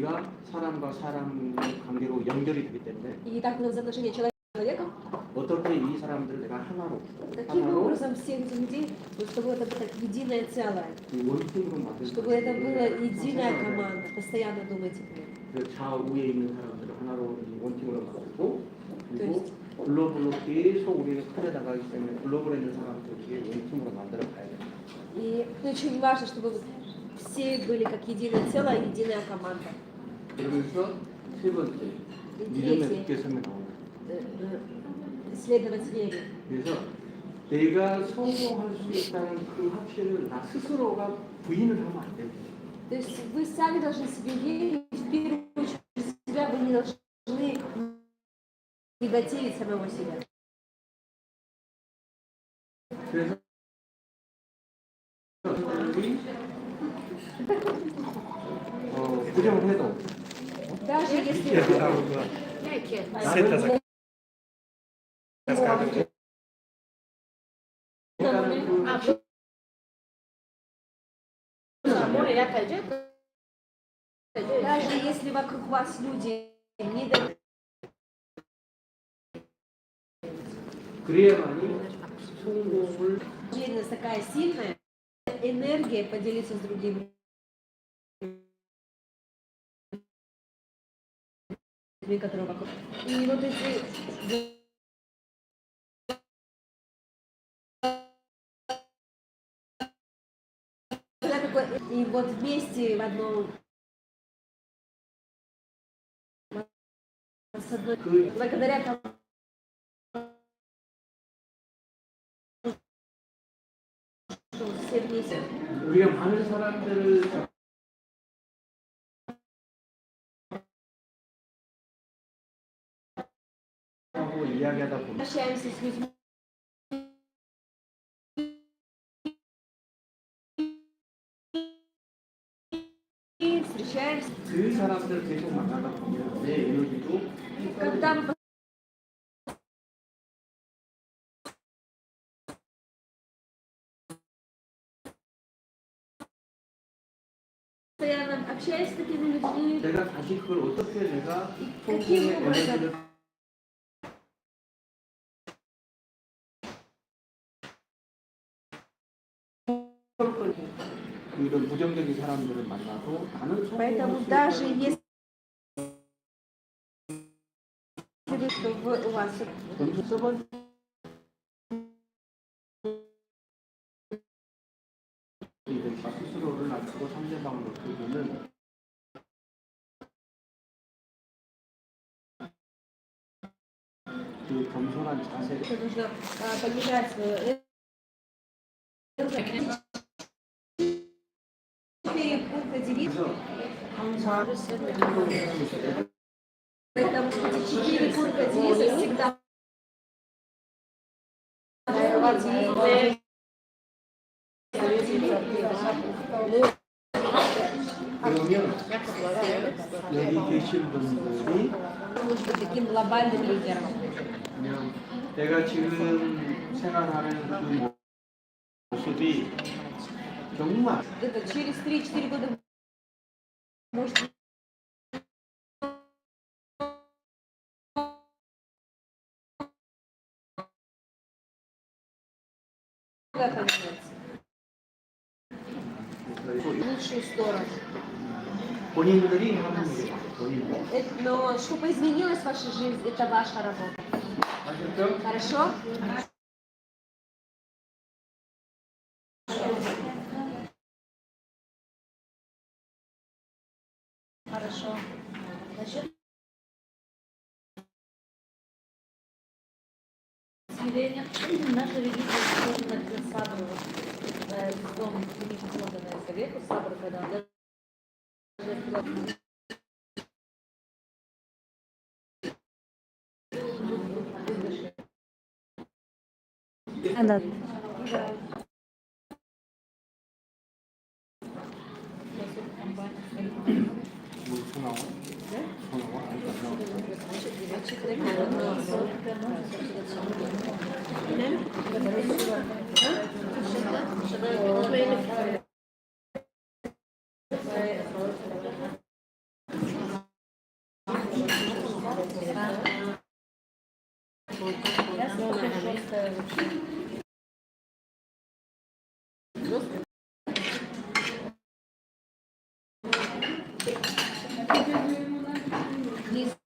우리가 사람과 사람의 관계로 연결이 되기 때문에 И так взаимоотношения человека с человеком, 어떻게 이 사람들을 내가 하나로 каким образом всех этих людей, вот чтобы это было единое целое, 원팀으로 만들 чтобы это была единая команда, постоянно думайте об этом. 그 좌우에 있는 사람들을 하나로 원팀으로 만들고 네. 그리고 글로벌로 계속 우리는 커져 나가기 때문에 글로벌에 있는 사람들을 원팀으로 만들어 가야 돼요. И очень важно, чтобы все были как единое целое, единая команда. 그러면서 세 번째 믿음의 국계성에 나옵니다. Исследовать веру. 그래서 내가 성공할 수 있다는 그 확신을 나 스스로가 부인을 하면 안 돼요. То есть вы сами должны себе верить, в первую очередь себя вы не должны негативить самого себя. 그래서 부정을 해도 Даже если даже если вокруг вас люди не 그래야만이 성공을 уверенность такая сильная, энергия поделиться с другими людьми, которые вокруг. И вот эти и вот вместе в одном с одной, благодаря тому, что все вместе. 우리가 많은 사람들을 하고 이야기하다 보면 Общаемся с людьми. Встречаемся. 그 사람들 계속 만나다 보면 내 에너지도 Когда мы постоянно общаясь с такими людьми, 내가 다시 그걸 어떻게 내가 каким 성공의 образом 에너지를 이런 부정적인 사람들을 만나도 나는 Поэтому 성공할 даже 수 있다는 если вы, что у вас 점수 써본 스스로를 낮추고 상대방을 높이는 그 겸손한 자세 нужно понижать свою четыре пункта девицы. 항상 Поэтому эти четыре пункта девиза всегда 그러면 여기 계신 분들이 нужно быть таким глобальным лидером. 그냥 내가 지금 생활하는 그 모습이 정말 Это через 3-4 года может поменяться. В лучшую сторону. 본인들이 하는 일이에요. 본인들. Но чтобы изменилась ваша жизнь, это ваша работа. 아셨죠? Хорошо? Хорошо. Насчет Сведения. Наша религия сложена к сабру, дом не совету, сабру, когда он даже Она 뭐 나와? 나와? Я слушаю жесткое вообще. Жестко. Есть